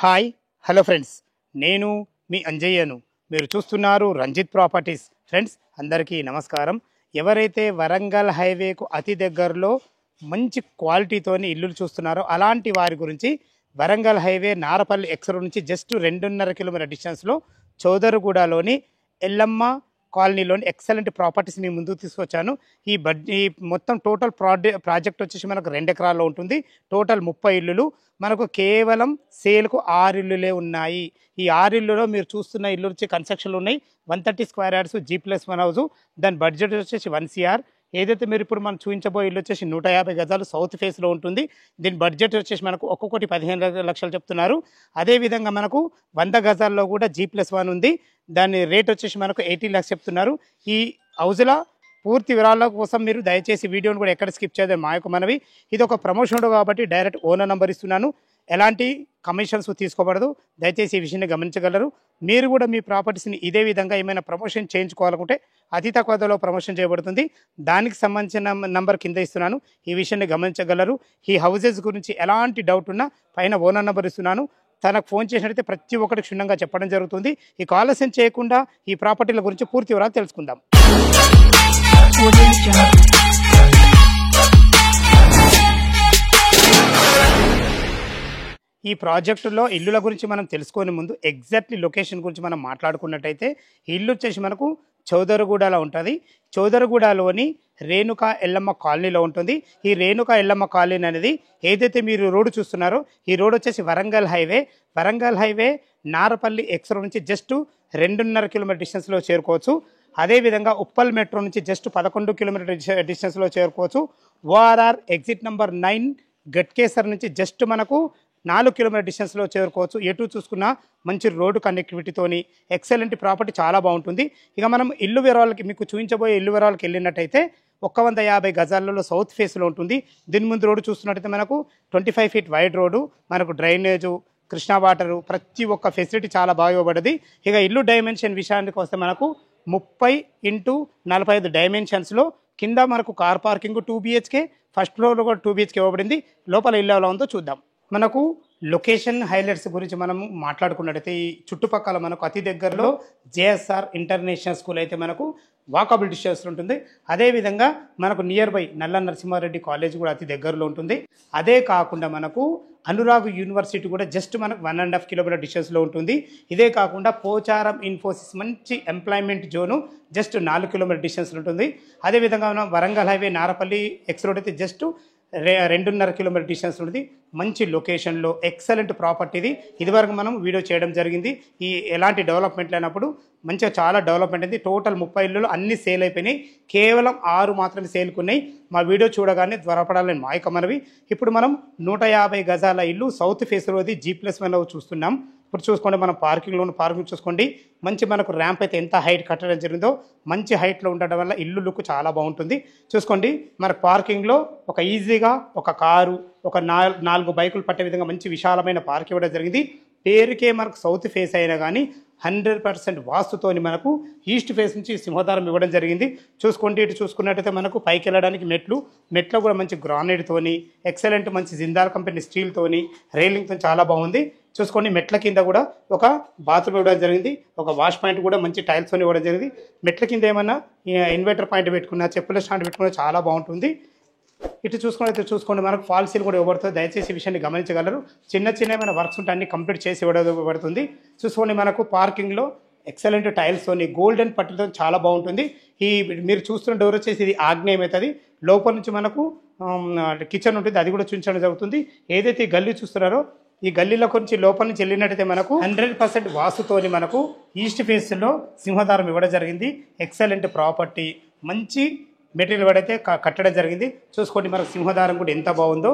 Hi hello friends, నేను మీ అంజయ్యను. మీరు చూస్తున్నారు రంజిత్ ప్రాపర్టీస్. ఫ్రెండ్స్ అందరికీ నమస్కారం. ఎవరైతే వరంగల్ హైవేకు అతి దగ్గరలో మంచి క్వాలిటీతోని ఇల్లులు చూస్తున్నారో అలాంటి వారి గురించి వరంగల్ హైవే నారపల్లి ఎక్స్ నుంచి జస్ట్ 2.5 కిలోమీటర్ డిస్టెన్స్లో చౌదరగూడలోని ఎల్లమ్మ కాలనీలోని ఎక్సలెంట్ ప్రాపర్టీస్ మీ ముందుకు తీసుకొచ్చాను. ఈ మొత్తం టోటల్ ప్రాజెక్ట్ వచ్చేసి మనకు 2 ఎకరాల్లో ఉంటుంది. టోటల్ 30 ఇల్లులు. మనకు కేవలం సేల్కు 6 ఇల్లులే ఉన్నాయి. ఈ 6 ఇల్లులో మీరు చూస్తున్న ఇల్లు వచ్చి కన్స్ట్రక్షన్లు ఉన్నాయి. 130 స్క్వేర్ యార్డ్స్ G+1 హౌస్. దాని బడ్జెట్ వచ్చేసి 1 CR. ఏదైతే మీరు ఇప్పుడు మనం చూపించబోయే ఇల్లు వచ్చేసి 150 గజాలు సౌత్ ఫేస్లో ఉంటుంది. దీని బడ్జెట్ వచ్చేసి మనకు ఒక్కొక్కటి 15 లక్షలు చెప్తున్నారు. అదేవిధంగా మనకు 100 గజాల్లో కూడా G+1 ఉంది. దాని రేట్ వచ్చేసి మనకు 80 lakhs చెప్తున్నారు. ఈ హౌజ్ల పూర్తి వివరాల కోసం మీరు దయచేసి వీడియోని కూడా ఎక్కడ స్కిప్ చేయడం మా యొక్క మనవి. ఇది ఒక ప్రమోషన్ కాబట్టి డైరెక్ట్ ఓనర్ నెంబర్ ఇస్తున్నాను. ఎలాంటి కమిషన్స్ తీసుకోబడదు. దయచేసి ఈ విషయాన్ని గమనించగలరు. మీరు కూడా మీ ప్రాపర్టీస్ని ఇదే విధంగా ఏమైనా ప్రమోషన్ చేయించుకోవాలనుకుంటే అతి తక్కువ ధరలో ప్రమోషన్ చేయబడుతుంది. దానికి సంబంధించిన నంబర్ కింద ఇస్తున్నాను. ఈ విషయాన్ని గమనించగలరు. ఈ హౌజెస్ గురించి ఎలాంటి డౌట్ ఉన్నా పైన ఓనర్ నెంబర్ ఇస్తున్నాను. తనకు ఫోన్ చేసినట్లయితే ప్రతి ఒక్కరికి క్షుణ్ణంగా చెప్పడం జరుగుతుంది. ఈ ఆలస్యం చేయకుండా ఈ ప్రాపర్టీల గురించి పూర్తి వివరాలు తెలుసుకుందాం. ఈ ప్రాజెక్టులో ఇల్లుల గురించి మనం తెలుసుకునే ముందు ఎగ్జాక్ట్లీ లొకేషన్ గురించి మనం మాట్లాడుకున్నట్టయితే ఇల్లు వచ్చేసి మనకు చౌదరగూడలో ఉంటుంది. చౌదరగూడలోని రేణుకా ఎల్లమ్మ కాలనీలో ఉంటుంది. ఈ రేణుకా ఎల్లమ్మ కాలనీ అనేది ఏదైతే మీరు రోడ్డు చూస్తున్నారో ఈ రోడ్ వచ్చేసి వరంగల్ హైవే నారపల్లి ఎక్స్ నుంచి జస్ట్ 2.5 కిలోమీటర్ డిస్టెన్స్లో చేరుకోవచ్చు. అదేవిధంగా ఉప్పల్ మెట్రో నుంచి జస్ట్ 11 కిలోమీటర్ డిస్టెన్స్లో చేరుకోవచ్చు. ఓఆర్ఆర్ ఎగ్జిట్ నెంబర్ 9 గట్కేసర్ నుంచి జస్ట్ మనకు 4 కిలోమీటర్ డిస్టెన్స్లో చేరుకోవచ్చు. ఎటు చూసుకున్నా మంచి రోడ్డు కనెక్టివిటీతోని ఎక్సలెంట్ ప్రాపర్టీ చాలా బాగుంటుంది. ఇక మనం ఇల్లు వివరాలకి మీకు చూపించబోయే ఇల్లు వివరాలకు వెళ్ళినట్టయితే 150 గజాలలో సౌత్ ఫేస్లో ఉంటుంది. దీని ముందు రోడ్డు చూస్తున్నట్టయితే మనకు 25 feet వైడ్ రోడ్డు, మనకు డ్రైనేజు, కృష్ణా వాటరు, ప్రతి ఒక్క ఫెసిలిటీ చాలా బాగా ఇవ్వబడింది. ఇక ఇల్లు డైమెన్షన్ విషయానికి వస్తే మనకు 30x45 డైమెన్షన్స్లో కింద మనకు కార్ పార్కింగ్ 2 BHK, ఫస్ట్ ఫ్లోర్లో కూడా 2 BHK ఇవ్వబడింది. లోపల ఇల్లు ఎలా ఉందో చూద్దాం. మనకు లొకేషన్ హైలైట్స్ గురించి మనం మాట్లాడుకున్నట్టయితే ఈ చుట్టుపక్కల మనకు అతి దగ్గరలో JSR ఇంటర్నేషనల్ స్కూల్ అయితే మనకు వాకబుల్ డిస్టెన్స్ ఉంటుంది. అదేవిధంగా మనకు నియర్ బై నల్ల నరసింహారెడ్డి కాలేజ్ కూడా అతి దగ్గరలో ఉంటుంది. అదే కాకుండా మనకు అనురాగ్ యూనివర్సిటీ కూడా జస్ట్ మనకు 1.5 కిలోమీటర్ డిస్టెన్స్లో ఉంటుంది. ఇదే కాకుండా పోచారం ఇన్ఫోసిస్ మంచి ఎంప్లాయ్మెంట్ జోను జస్ట్ 4 కిలోమీటర్ డిస్టెన్స్లో ఉంటుంది. అదేవిధంగా మనం Warangal highway Narapally X road అయితే జస్ట్ 2.5 కిలోమీటర్ డిస్టెన్స్ ఉంటుంది. మంచి లొకేషన్లో ఎక్సలెంట్ ప్రాపర్టీది. ఇదివరకు మనం వీడియో చేయడం జరిగింది. ఈ ఎలాంటి డెవలప్మెంట్ లేనప్పుడు మంచిగా చాలా డెవలప్మెంట్ అయింది. టోటల్ 30 ఇల్లులు అన్ని సేల్ అయిపోయినాయి. కేవలం 6 మాత్రమే సేల్కున్నాయి. మా వీడియో చూడగానే త్వరపడాలని మా యొక్క మనవి. ఇప్పుడు మనం 150 గజాల ఇల్లు సౌత్ ఫేస్లోది G+1 చూస్తున్నాం. ఇప్పుడు చూసుకోండి, మనం పార్కింగ్ చూసుకోండి. మంచి మనకు ర్యాంప్ అయితే ఎంత హైట్ కట్టడం జరిగిందో మంచి హైట్లో ఉండడం వల్ల ఇల్లు లుక్ చాలా బాగుంటుంది. చూసుకోండి, మన పార్కింగ్లో ఒక ఈజీగా ఒక కారు, ఒక 4 బైకులు పట్టే విధంగా మంచి విశాలమైన పార్క్ ఇవ్వడం జరిగింది. పేరుకే మనకు సౌత్ ఫేస్ అయినా కానీ 100% వాస్తుతోని మనకు ఈస్ట్ ఫేస్ నుంచి సింహద్వారం ఇవ్వడం జరిగింది. చూసుకోండి, ఇటు చూసుకున్నట్టయితే మనకు పైకి వెళ్ళడానికి మెట్లు కూడా మంచి గ్రానైట్తోని ఎక్సలెంట్ మంచి జిందాల్ కంపెనీ స్టీల్తోని రైలింగ్తో చాలా బాగుంది. చూసుకోండి, మెట్ల కింద కూడా ఒక బాత్రూమ్ ఇవ్వడం జరిగింది. ఒక వాష్ పాయింట్ కూడా మంచి టైల్స్తో ఇవ్వడం జరిగింది. మెట్ల కింద ఏమన్నా ఇన్వర్టర్ పాయింట్ పెట్టుకున్నా, చెప్పుల స్టాండ్ పెట్టుకున్నా చాలా బాగుంటుంది. ఇటు చూసుకోండి మనకు ఫాల్సీలు కూడా ఇవ్వబడుతుంది. దయచేసి ఈ విషయాన్ని గమనించగలరు. చిన్న ఏమైనా వర్క్స్ ఉంటే అన్ని కంప్లీట్ చేసి ఇవ్వబడుతుంది. చూసుకోండి, మనకు పార్కింగ్లో ఎక్సలెంట్ టైల్స్తోని గోల్డెన్ పట్టుతో చాలా బాగుంటుంది. ఈ మీరు చూస్తున్న డోర్ వచ్చేసి ఇది ఆగ్నేయం అవుతుంది. లోపల నుంచి మనకు కిచెన్ ఉంటుంది, అది కూడా చూపించడం జరుగుతుంది. ఏదైతే ఈ గల్లీ చూస్తున్నారో ఈ గల్లీలో కొంచెం లోపల నుంచి వెళ్ళినట్టయితే మనకు 100% వాస్తుతోని మనకు ఈస్ట్ ఫేస్లో సింహద్వారం ఇవ్వడం జరిగింది. ఎక్సలెంట్ ప్రాపర్టీ, మంచి మెటీరియల్ పడైతే కట్టడం జరిగింది. చూసుకోండి, మనకు సింహద్వారం కూడా ఎంత బాగుందో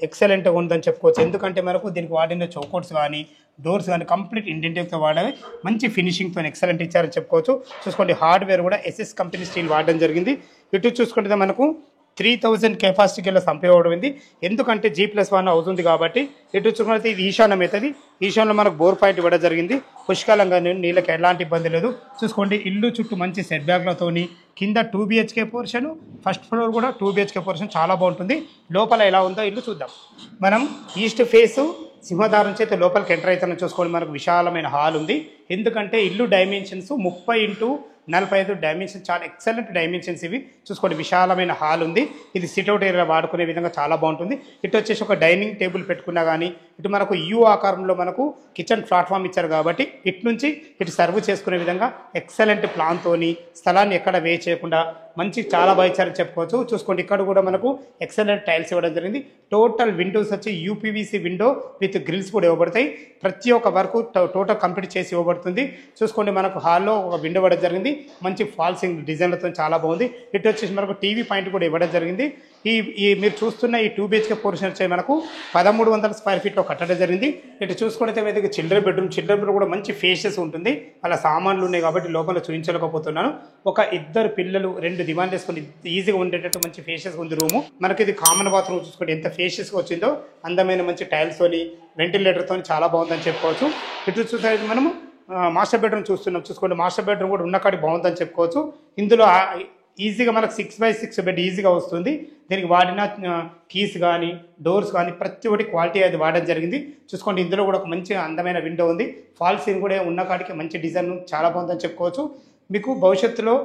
ఎక్సలెంట్గా ఉందని చెప్పుకోవచ్చు. ఎందుకంటే మనకు దీనికి వాడిన చౌకోట్స్ కానీ డోర్స్ కానీ కంప్లీట్ ఇండెంటివ్తో వాడవి మంచి ఫినిషింగ్తో ఎక్సలెంట్ ఇచ్చారని చెప్పుకోవచ్చు. చూసుకోండి, హార్డ్వేర్ కూడా SS కంపెనీ స్టీల్ వాడడం జరిగింది. ఇటు చూసుకుంటే మనకు 3000 కెపాసిటీ గల సంపేయబడింది. ఎందుకంటే G+1 హౌస్ ఉంది కాబట్టి. ఇటు చూసుకుంటే ఇది ఈశాన్యం అవుతుంది. ఈశాన్యంలో మనకు బోర్ పాయింట్ ఇవ్వడం జరిగింది. పుష్కలంగా నీళ్ళకి ఎలాంటి ఇబ్బంది లేదు. చూసుకోండి, ఇల్లు చుట్టూ మంచి సెట్ బ్యాక్లతోని కింద 2 BHK పోర్షన్, ఫస్ట్ ఫ్లోర్ కూడా 2 BHK పోర్షన్ చాలా బాగుంటుంది. లోపల ఎలా ఉందో ఇల్లు చూద్దాం. మనం ఈస్ట్ ఫేసు సింహద్వారం నుంచి అయితే లోపలికి ఎంటర్ అవుతానో చూసుకోండి, మనకు విశాలమైన హాల్ ఉంది. ఎందుకంటే ఇల్లు డైమెన్షన్స్ 30x45 డైమెన్షన్, చాలా ఎక్సలెంట్ డైమెన్షన్స్ ఇవి. చూసుకోండి, విశాలమైన హాల్ ఉంది. ఇది సిట్అవుట్ ఏరియా వాడుకునే విధంగా చాలా బాగుంటుంది. ఇటు వచ్చేసి ఒక డైనింగ్ టేబుల్ పెట్టుకున్నా కానీ, ఇటు మనకు యూ ఆకారంలో మనకు కిచెన్ ప్లాట్ఫామ్ ఇచ్చారు కాబట్టి ఇటు నుంచి ఇటు సర్వ్ చేసుకునే విధంగా ఎక్సలెంట్ ప్లాన్తోని స్థలాన్ని ఎక్కడ వే చేయకుండా మంచి చాలా బాగా ఇచ్చారని చెప్పుకోవచ్చు. చూసుకోండి, ఇక్కడ కూడా మనకు ఎక్సలెంట్ టైల్స్ ఇవ్వడం జరిగింది. టోటల్ విండోస్ వచ్చి యూపీవీసీ విండో విత్ గ్రిల్స్ కూడా ఇవ్వబడతాయి. ప్రతి ఒక్క వర్క్ టోటల్ కంప్లీట్ చేసి ఇవ్వబడుతుంది. చూసుకోండి, మనకు హాల్లో ఒక విండో ఇవ్వడం జరిగింది. మంచి ఫాల్సింగ్ డిజైన్లతో చాలా బాగుంది. ఇటు వచ్చేసి మనకు టీవీ పాయింట్ కూడా ఇవ్వడం జరిగింది. ఈ మీరు చూస్తున్న ఈ 2 BHK పోర్షన్ వచ్చి మనకు 1300 స్క్వేర్ ఫీట్లో కట్టడం జరిగింది. ఇటు చూసుకుంటే మీద చిల్డ్రన్ బెడ్రూమ్ కూడా మంచి ఫేషియస్ ఉంటుంది. అలా సామాన్లు ఉన్నాయి కాబట్టి లోపల చూపించలేకపోతున్నాను. ఒక ఇద్దరు పిల్లలు 2 దివాన్లు వేసుకొని ఈజీగా ఉండేటట్టు మంచి ఫేషియస్గా ఉంది రూము. మనకి ఇది కామన్ బాత్రూమ్ చూసుకోండి ఎంత ఫేషియస్గా వచ్చిందో. అందమైన మంచి టైల్స్తోని వెంటిలేటర్తో చాలా బాగుందని చెప్పుకోవచ్చు. ఇటు చూస్తే మనము మాస్టర్ బెడ్రూమ్ చూస్తున్నాం. చూసుకోండి, మాస్టర్ బెడ్రూమ్ కూడా ఉన్న కాడికి బాగుందని చెప్పుకోవచ్చు. ఇందులో ఈజీగా మనకు 6x6 బెడ్ ఈజీగా వస్తుంది. దీనికి వాడిన కీస్ కానీ డోర్స్ కానీ ప్రతి ఒక్కటి క్వాలిటీ అది వాడడం జరిగింది. చూసుకోండి, ఇందులో కూడా ఒక మంచి అందమైన విండో ఉంది. ఫాల్ సీన్ కూడా ఉన్న కాడికి మంచి డిజైన్ చాలా బాగుందని చెప్పుకోవచ్చు. మీకు భవిష్యత్తులో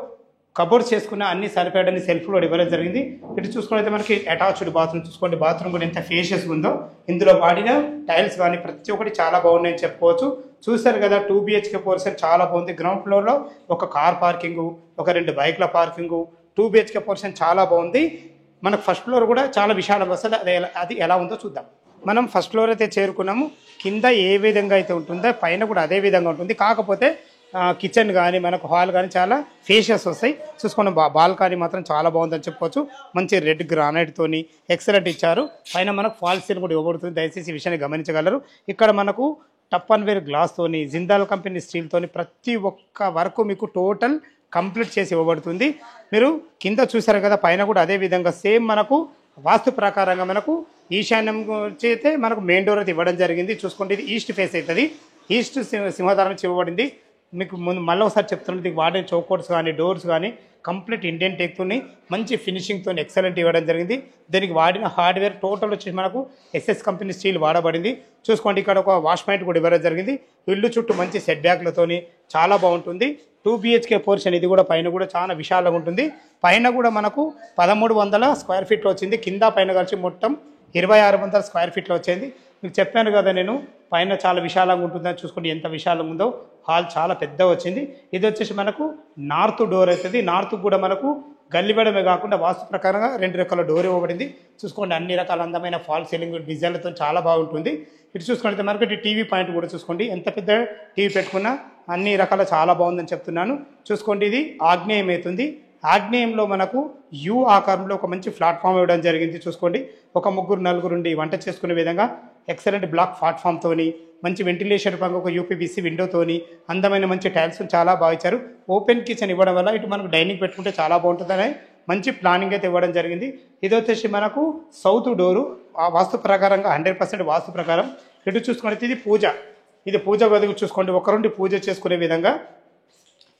కబోర్డ్స్ చేసుకున్న అన్ని సరిపడని సెల్ఫ్లో ఇవ్వడం జరిగింది. ఇటు చూసుకుంటే మనకి అటాచ్డ్ బాత్రూమ్ చూసుకోండి, బాత్రూమ్ కూడా ఎంత ఫేషియస్ ఉందో. ఇందులో వాడిన టైల్స్ కానీ ప్రతి ఒక్కటి చాలా బాగున్నాయని చెప్పుకోవచ్చు. చూసారు కదా, 2 BHK పోర్షన్ చాలా బాగుంది. గ్రౌండ్ ఫ్లోర్లో ఒక కార్ పార్కింగు, ఒక 2 బైక్ల పార్కింగు, 2 BHK పోర్షన్ చాలా బాగుంది. మనకు ఫస్ట్ ఫ్లోర్ కూడా చాలా విశాలంగా వస్తుంది. అది ఎలా ఉందో చూద్దాం. మనం ఫస్ట్ ఫ్లోర్ అయితే చేరుకున్నాము. కింద ఏ విధంగా అయితే ఉంటుందో పైన కూడా అదే విధంగా ఉంటుంది. కాకపోతే కిచెన్ కానీ మనకు హాల్ కానీ చాలా ఫేషియస్ వస్తాయి. చూసుకోండి, బాల్కనీ మాత్రం చాలా బాగుందని చెప్పుకోవచ్చు. మంచి రెడ్ గ్రానైట్తోని ఎక్సలెంట్ ఇచ్చారు. పైన మనకు ఫాల్ సీన్ కూడా ఇవ్వబడుతుంది. దయచేసి ఈ విషయాన్ని గమనించగలరు. ఇక్కడ మనకు టప్ అండ్ వేర్ గ్లాస్తోని, జిందాల్ కంపెనీ స్టీల్తోని ప్రతి ఒక్క వర్క్ మీకు టోటల్ కంప్లీట్ చేసి ఇవ్వబడుతుంది. మీరు కింద చూసారు కదా, పైన కూడా అదే విధంగా సేమ్ మనకు వాస్తు ప్రకారంగా మనకు ఈశాన్యం అయితే మనకు మెయిన్ డోర్ అయితే ఇవ్వడం జరిగింది. చూసుకోండి, ఇది ఈస్ట్ ఫేస్ అవుతుంది. ఈస్ట్ సింహద్వారం నుంచి ఇవ్వబడింది. మీకు ముందు మళ్ళీ ఒకసారి చెప్తున్నాను, దీనికి వాడే చౌకోట్స్ కానీ డోర్స్ కానీ కంప్లీట్ ఇండియన్ టెక్తోని మంచి ఫినిషింగ్తో ఎక్సలెంట్ ఇవ్వడం జరిగింది. దీనికి వాడిన హార్డ్వేర్ టోటల్ వచ్చేసి మనకు SS కంపెనీ స్టీల్ వాడబడింది. చూసుకోండి, ఇక్కడ ఒక వాష్ పాయింట్ కూడా ఇవ్వడం జరిగింది. ఇల్లు చుట్టూ మంచి సెట్ బ్యాక్లతోని చాలా బాగుంటుంది. 2 BHK పోర్షన్ ఇది కూడా పైన కూడా చాలా విశాలంగా ఉంటుంది. పైన కూడా మనకు 1300 స్క్వేర్ ఫీట్లో వచ్చింది. కింద పైన కలిసి మొత్తం 2600 స్క్వేర్ ఫీట్లో వచ్చింది. మీకు చెప్పాను కదా నేను, పైన చాలా విశాలంగా ఉంటుందని. చూసుకోండి ఎంత విశాలంగా ఉందో. హాల్ చాలా పెద్ద వచ్చింది. ఇది వచ్చేసి మనకు నార్త్ డోర్ అవుతుంది. నార్త్ కూడా మనకు గల్లిబడమే కాకుండా వాస్తు ప్రకారంగా 2 రకాల డోర్ ఇవ్వబడింది. చూసుకోండి, అన్ని రకాల అందమైన ఫాల్ సీలింగ్ డిజైన్లతో చాలా బాగుంటుంది. ఇటు చూసుకుంటే మనకు టీవీ పాయింట్ కూడా చూసుకోండి, ఎంత పెద్ద టీవీ పెట్టుకున్నా అన్ని రకాల చాలా బాగుందని చెప్తున్నాను. చూసుకోండి, ఇది ఆగ్నేయం అవుతుంది. ఆగ్నేయంలో మనకు యూ ఆకారంలో ఒక మంచి ప్లాట్ఫామ్ ఇవ్వడం జరిగింది. చూసుకోండి, ఒక 3-4 ఉండి వంట చేసుకునే విధంగా ఎక్సలెంట్ బ్లాక్ ప్లాట్ఫామ్తోని మంచి వెంటిలేషన్ పరంగా ఒక UPVC విండోతోని అందమైన మంచి టైల్స్ చాలా బాగా ఇచ్చారు. ఓపెన్ కిచెన్ ఇవ్వడం వల్ల ఇటు మనకు డైనింగ్ పెట్టుకుంటే చాలా బాగుంటుందని మంచి ప్లానింగ్ అయితే ఇవ్వడం జరిగింది. ఇది వచ్చేసి మనకు సౌత్ డోరు. ఆ వాస్తు ప్రకారంగా 100% వాస్తు ప్రకారం. ఇటు చూసుకుంటే ఇది పూజ గదికి చూసుకోండి, ఒకరుండి పూజ చేసుకునే విధంగా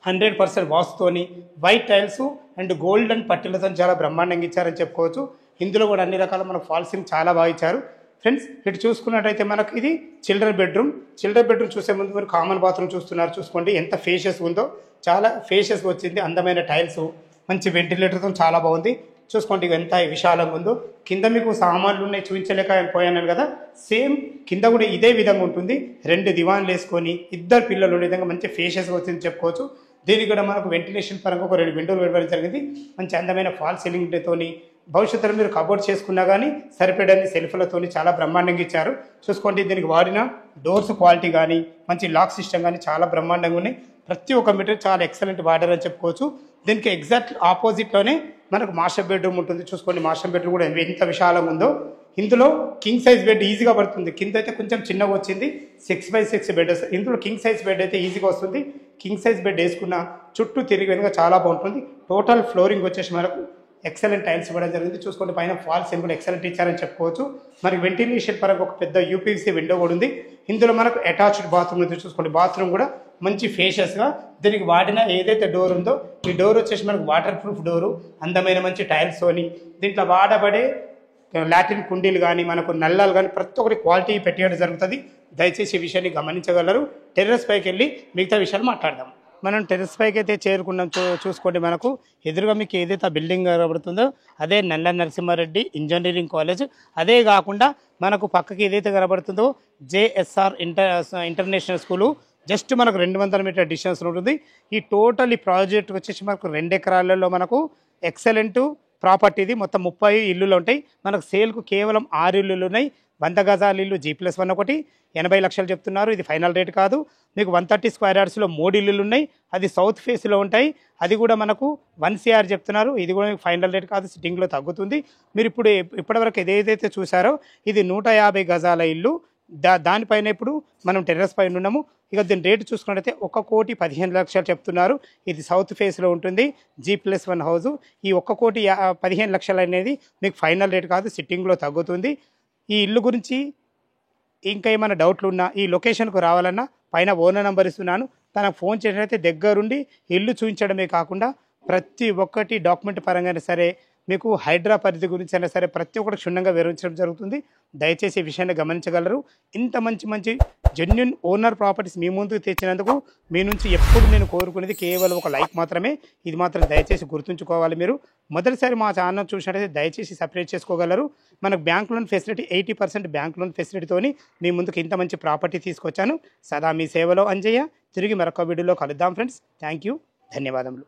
100% వాస్తుతోని వైట్ టైల్స్ అండ్ గోల్డెన్ పట్టీలతో చాలా బ్రహ్మాండంగా ఇచ్చారని చెప్పుకోవచ్చు. ఇందులో కూడా అన్ని రకాల మనకు ఫాల్సింగ్ చాలా బాగా ఇచ్చారు. ఫ్రెండ్స్, ఇటు చూసుకున్నట్టయితే మనకు ఇది చిల్డ్రన్ బెడ్రూమ్ చూసే ముందు మీరు కామన్ బాత్రూమ్ చూస్తున్నారు. చూసుకోండి ఎంత ఫేషియస్ ఉందో. చాలా ఫేషియస్గా వచ్చింది. అందమైన టైల్స్, మంచి వెంటిలేటర్తో చాలా బాగుంది. చూసుకోండి ఎంత విశాలంగా ఉందో. కింద మీకు సామాన్లు ఉన్నాయి చూపించలేకపోయాను కదా, సేమ్ కింద కూడా ఇదే విధంగా ఉంటుంది. 2 దివాన్లు వేసుకొని 2 పిల్లలు ఉండే విధంగా మంచి ఫేషియస్గా వచ్చింది చెప్పుకోవచ్చు. దీనికి కూడా మనకు వెంటిలేషన్ పరంగా ఒక 2 విండోలు పెట్టడం జరిగింది. మంచి అందమైన ఫాల్ సీలింగ్తోని భవిష్యత్తులో మీరు కబోర్డ్ చేసుకున్నా కానీ సరిపడని సెల్ఫ్లతోని చాలా బ్రహ్మాండంగా ఇచ్చారు. చూసుకోండి, దీనికి వాడిన డోర్స్ క్వాలిటీ కానీ మంచి లాక్ సిస్టమ్ కానీ చాలా బ్రహ్మాండంగా ఉన్నాయి. ప్రతి ఒక్క మెటీరియల్ చాలా ఎక్సలెంట్ వాడారని చెప్పుకోవచ్చు. దీనికి ఎగ్జాక్ట్ ఆపోజిట్లోనే మనకు మాస్టర్ బెడ్రూమ్ ఉంటుంది. చూసుకోండి, మాస్టర్ బెడ్రూమ్ కూడా ఎంత విశాలంగా ఉందో. ఇందులో కింగ్ సైజ్ బెడ్ ఈజీగా పడుతుంది. కింద అయితే కొంచెం చిన్నగా వచ్చింది, 6x6 బెడ్. ఇందులో కింగ్ సైజ్ బెడ్ అయితే ఈజీగా వస్తుంది. కింగ్ సైజ్ బెడ్ వేసుకున్న చుట్టూ తిరిగి వెనుక చాలా బాగుంటుంది. టోటల్ ఫ్లోరింగ్ వచ్చేసి మనకు ఎక్సలెంట్ టైల్స్ ఇవ్వడం జరిగింది. చూసుకోండి, పైన ఫాల్స్ కూడా ఎక్సలెంట్ ఇచ్చారని చెప్పుకోవచ్చు. మరి వెంటిలేషన్ పరంగా ఒక పెద్ద UPVC విండో కూడా ఉంది. ఇందులో మనకు అటాచ్డ్ బాత్రూమ్ ఉంది. చూసుకోండి, బాత్రూమ్ కూడా మంచి ఫేషియస్గా. దీనికి వాడిన ఏదైతే డోర్ ఉందో ఈ డోర్ వచ్చేసి మనకు వాటర్ ప్రూఫ్ డోరు, అందమైన మంచి టైల్స్తోని. దీంట్లో వాడబడే లాట్రిన్ కుండీలు కానీ మనకు నల్లాలు కానీ ప్రతి ఒక్కటి క్వాలిటీ పెట్టేయడం జరుగుతుంది. దయచేసి ఈ విషయాన్ని గమనించగలరు. టెర్రస్ పైకి వెళ్ళి మిగతా విషయాలు మాట్లాడదాం. మనం టెర్రస్ పైకి అయితే చేరుకున్నాం. చూసుకోండి, మనకు ఎదురుగా మీకు ఏదైతే బిల్డింగ్ కనబడుతుందో అదే నల్ల నరసింహారెడ్డి ఇంజనీరింగ్ కాలేజ్. అదే కాకుండా మనకు పక్కకి ఏదైతే కనబడుతుందో జేఎస్ఆర్ ఇంటర్నేషనల్ స్కూలు జస్ట్ మనకు 200 మీటర్ డిస్టెన్స్ ఉంటుంది. ఈ టోటల్ ఈ ప్రాజెక్ట్ వచ్చేసి మనకు 2 ఎకరాలలో మనకు ఎక్సలెంట్ ప్రాపర్టీది. మొత్తం 30 ఇల్లులు ఉంటాయి. మనకు సేల్కు కేవలం 6 ఇల్లులు ఉన్నాయి. 100 గజాల ఇల్లు G+1 ఒకటి 80 లక్షలు చెప్తున్నారు. ఇది ఫైనల్ రేట్ కాదు. మీకు 130 స్క్వేర్ యార్డ్స్లో 3 ఇల్లులు ఉన్నాయి. అది సౌత్ ఫేస్లో ఉంటాయి. అది కూడా మనకు 1 CR చెప్తున్నారు. ఇది కూడా మీకు ఫైనల్ రేట్ కాదు, సిట్టింగ్లో తగ్గుతుంది. మీరు ఇప్పటివరకు ఏదైతే చూసారో ఇది 150 గజాల ఇల్లు. దానిపైన ఇప్పుడు మనం టెర్రస్ పైన ఉన్నాము. ఇక దీని రేటు చూసుకున్నట్టయితే 1,15,00,000 చెప్తున్నారు. ఇది సౌత్ ఫేస్లో ఉంటుంది, G+1 హౌజు. ఈ 1,15,00,000 అనేది మీకు ఫైనల్ రేట్ కాదు, సిట్టింగ్లో తగ్గుతుంది. ఈ ఇల్లు గురించి ఇంకా ఏమైనా డౌట్లు ఉన్నా ఈ లొకేషన్కు రావాలన్నా పైన ఓనర్ నెంబర్ ఇస్తున్నాను. తనకు ఫోన్ చేసినట్లయితే దగ్గరుండి ఇల్లు చూపించడమే కాకుండా ప్రతి ఒక్కటి డాక్యుమెంట్ పరంగానే సరే, మీకు హైడ్రా పరిధి గురించి అయినా సరే ప్రతి ఒక్కటి క్షుణ్ణంగా వివరించడం జరుగుతుంది. దయచేసి ఈ విషయాన్ని గమనించగలరు. ఇంత మంచి జెన్యున్ ఓనర్ ప్రాపర్టీస్ మీ ముందుకు తెచ్చినందుకు మీ నుంచి ఎప్పుడు నేను కోరుకునేది కేవలం ఒక లైక్ మాత్రమే. ఇది మాత్రం దయచేసి గుర్తుంచుకోవాలి. మీరు మొదటిసారి మా ఛానల్ చూసినట్టయితే దయచేసి సపరేట్ చేసుకోగలరు. మనకు bank loan facility 80% bank loan ఫెసిలిటీతోని మీ ముందుకు ఇంత మంచి ప్రాపర్టీ తీసుకొచ్చాను. సదా మీ సేవలో అంజయ్య. తిరిగి మరొక వీడియోలో కలుద్దాం ఫ్రెండ్స్. థ్యాంక్ యూ, ధన్యవాదములు.